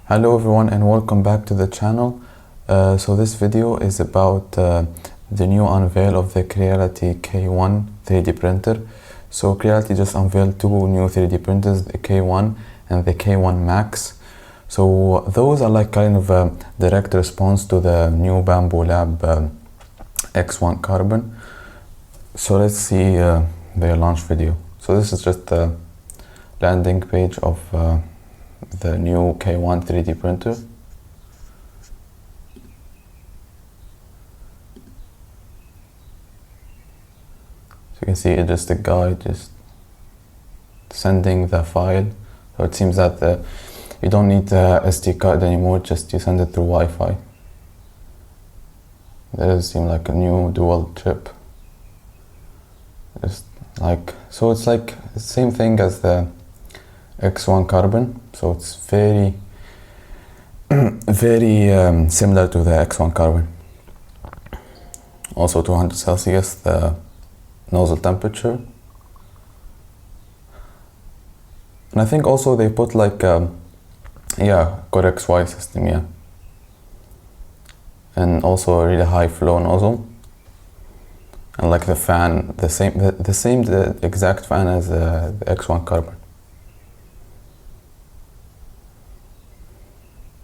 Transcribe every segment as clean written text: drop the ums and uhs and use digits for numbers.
Hello everyone and welcome back to the channel. So this video is about the new unveil of the Creality K1 3D printer. So Creality just unveiled two new 3D printers, the K1 and the K1 Max. So those are like kind of a direct response to the new Bambu Lab X1 Carbon. So let's see their launch video. So this is just the landing page of the new K1 3D printer. So you can see it's just a guy just sending the file. So it seems that you don't need the SD card anymore, just you send it through Wi-Fi. It does seem like a new dual chip. Just like, so it's like the same thing as the X1 Carbon, so it's very similar to the X1 Carbon. Also 200 Celsius the nozzle temperature, and I think also they put like Core XY system, and also a really high flow nozzle, and like the fan, the exact fan as the X1 Carbon.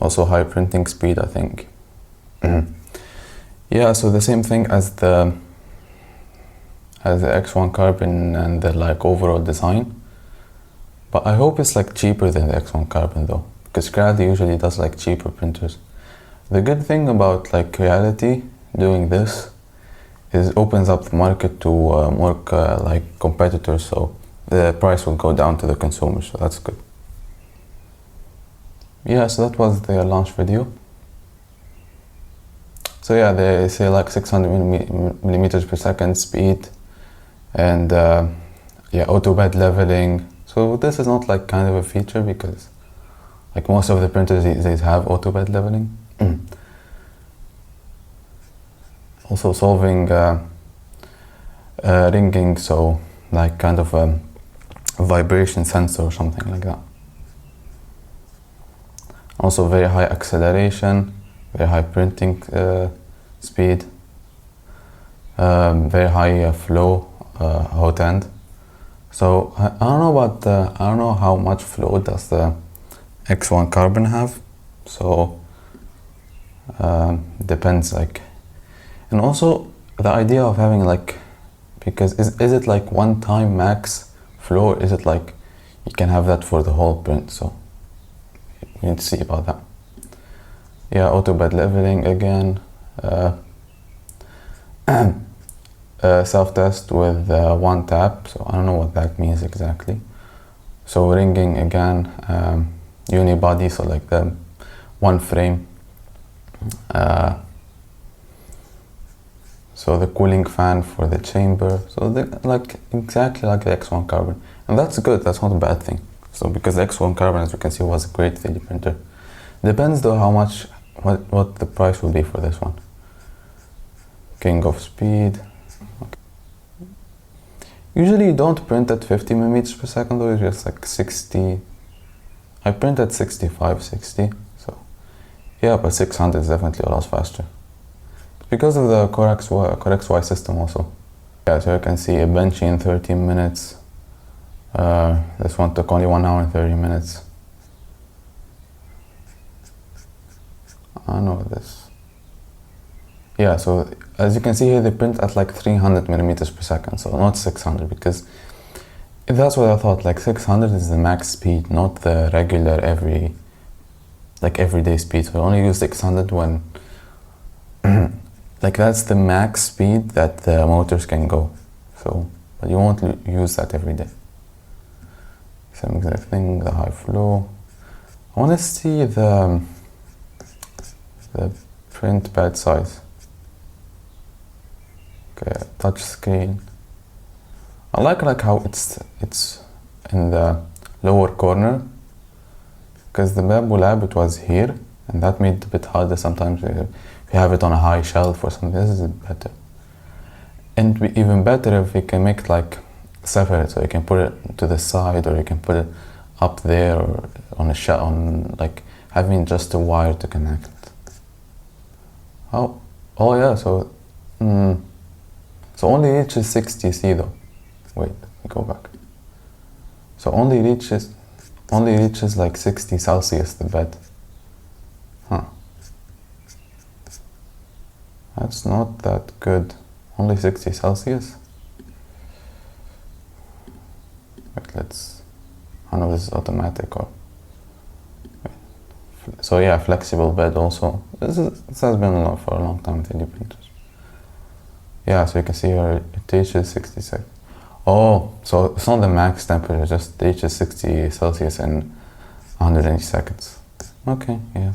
Also high printing speed, I think. Yeah, so the same thing as the X1 Carbon and the like overall design. But I hope it's like cheaper than the X1 Carbon though, because Creality usually does like cheaper printers. The good thing about like Creality doing this is it opens up the market to more like competitors, so the price will go down to the consumer, so that's good. Yeah, so that was their launch video. So yeah, they say like 600 millimeters per second speed, and auto bed leveling. So this is not like kind of a feature because like most of the printers these days have auto bed leveling. Also solving ringing, so like kind of a vibration sensor or something like that. Also very high acceleration, very high printing speed, very high flow, hot end. So I don't know about I don't know how much flow does the X1 Carbon have. So depends like, and also the idea of having like, because is it like one time max flow, or is it like you can have that for the whole print? So we need to see about that. Yeah, auto bed leveling again. Self-test with one tap, so I don't know what that means exactly. So ringing again, unibody, so like the one frame. So the cooling fan for the chamber, so like exactly like the X1 Carbon, and that's good, that's not a bad thing. So because the X1 Carbon, as you can see, was a great 3D printer. Depends though how much, what the price will be for this one. King of speed. Okay. Usually you don't print at 50 millimeters per second though, it's just like 60. I print at 65, 60, so yeah, but 600 is definitely a lot faster. Because of the Core XY system also. Yeah, so you can see a bench in 13 minutes. This one took only 1 hour and 30 minutes. I know this. Yeah, so as you can see here, they print at like 300 millimeters per second, so not 600, because that's what I thought, like 600 is the max speed, not the regular everyday speed. So I only use 600 when like that's the max speed that the motors can go. So, but you won't use that every day. Same exact thing, the high flow. I want to see the print pad size. Okay, touch screen. I like how it's in the lower corner, because the Bambu Lab, it was here, and that made it a bit harder sometimes. If you have it on a high shelf or something, this is better. And even better if we can make it like separate, so you can put it to the side, or you can put it up there, or on a shelf, on like having just a wire to connect. Oh yeah, so so only reaches 60 C though. Wait, go back. So only reaches like 60 Celsius the bed. Huh. That's not that good. Only 60 Celsius? Wait, let's... I don't know if this is automatic or... Wait. So yeah, flexible bed also. This has been a lot for a long time, 3D printers. Yeah, so you can see here it reaches 60 seconds. Oh, so it's not the max temperature, it just reaches 60 Celsius in 180 seconds. Okay, yeah.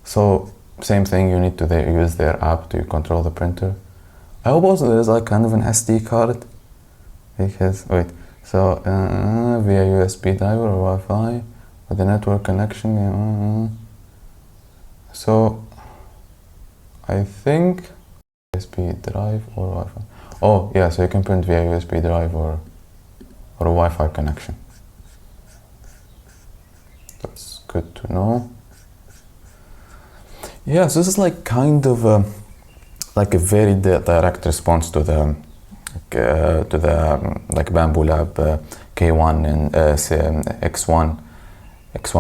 So, same thing, you need to use their app to control the printer. I hope also there's like kind of an SD card. Because, wait, so via USB drive or Wi-Fi with a network connection. So, I think USB drive or Wi-Fi. Oh yeah, so you can print via USB drive or a Wi-Fi connection. That's good to know. Yeah, so this is like kind of like a very direct response to the like Bambu Lab K1 and X1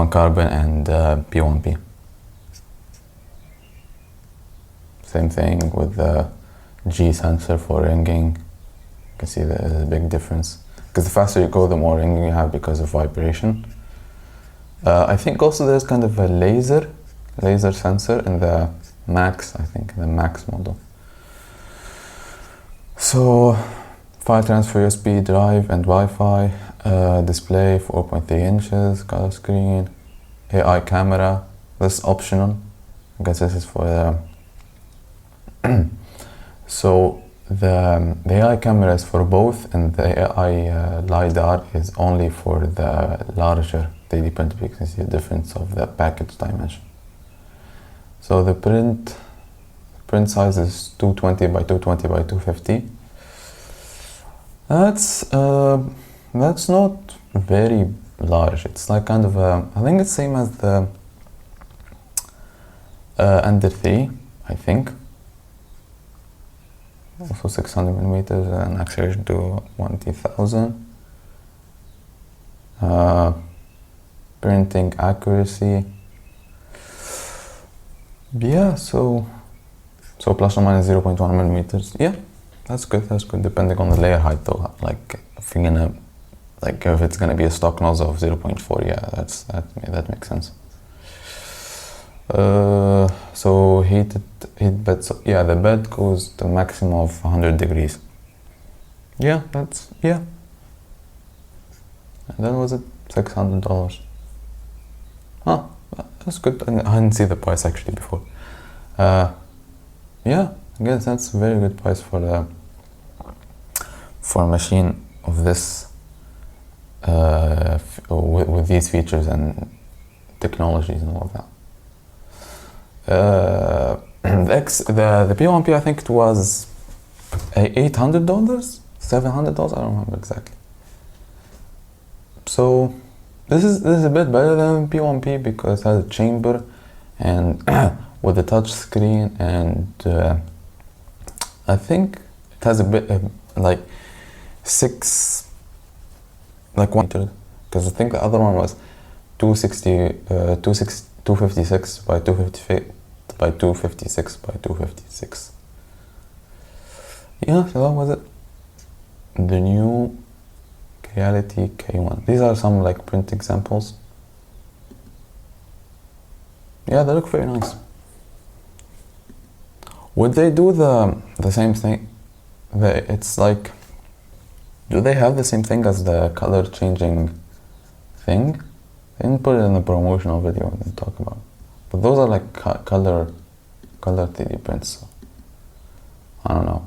carbon and P1P. Same thing with the G sensor for ringing. You can see there's a big difference. Because the faster you go, the more ringing you have because of vibration. I think also there's kind of a laser sensor in the Max, I think, the Max model. So, file transfer USB drive and Wi-Fi, display 4.3 inches, color screen, AI camera. This is optional. I guess this is for the so the AI camera is for both, and the AI LiDAR is only for the larger 3D print, because you see the difference of the package dimension. So the print size is 220 by 220 by 250. That's not very large. It's like kind of I think it's same as the Ender 3, I think. Also 600 millimeters and acceleration to 1,000. Printing accuracy. Yeah, so plus or minus 0.1 millimeters. Yeah, that's good. Depending on the layer height, though. Like if you're gonna, like if it's gonna be a stock nozzle of 0.4, yeah, that makes sense. So heat bed. So yeah, the bed goes to a maximum of 100 degrees. Yeah, yeah. And that was it, $600. Huh, that's good. I didn't see the price actually before. Yeah, I guess that's a very good price for a machine of this with these features and technologies and all of that. The P1P, I think it was $800, $700. I don't remember exactly. So this is a bit better than P1P because it has a chamber and with a touch screen, and I think it has a bit like 1 meter, because I think the other one was 256 by 256 by 256. Yeah, so that was it. The new Creality K1. These are some like print examples. Yeah, they look very nice. Would they do the same thing? It's like, do they have the same thing as the color changing thing? They didn't put it in the promotional video and didn't talk about it. But those are like color 3D prints. So I don't know.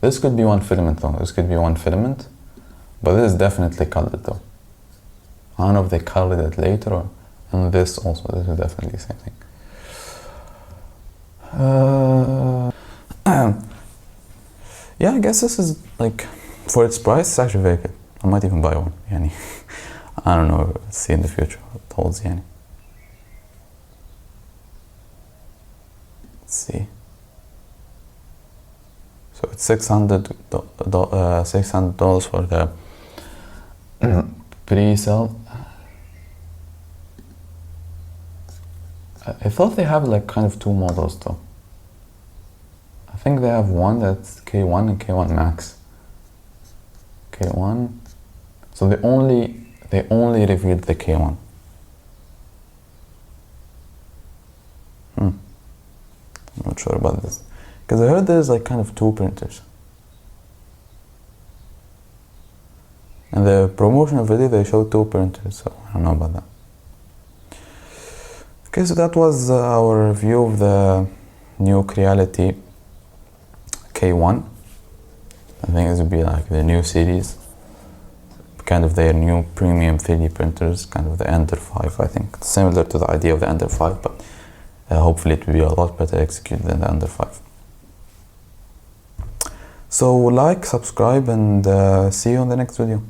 This could be one filament though. This could be one filament. But this is definitely colored though. I don't know if they colored it later or... And this also, this is definitely the same thing. Yeah, I guess this is like, for its price, it's actually very good. I might even buy one, yani. I don't know, let's see in the future what it holds, yani. see. So it's $600 for the pre-sale. I thought they have like kind of two models though. I think they have one that's K1 and K1 Max. K1. So they only revealed the K1. I'm not sure about this. Because I heard there's like kind of two printers. In the promotional video they showed two printers, so I don't know about that. Okay, so that was our review of the new Creality K1. I think this would be like the new series, kind of their new premium 3D printers, kind of the Ender 5. I think it's similar to the idea of the Ender 5, but hopefully it will be a lot better executed than the Ender 5. So like, subscribe, and see you on the next video.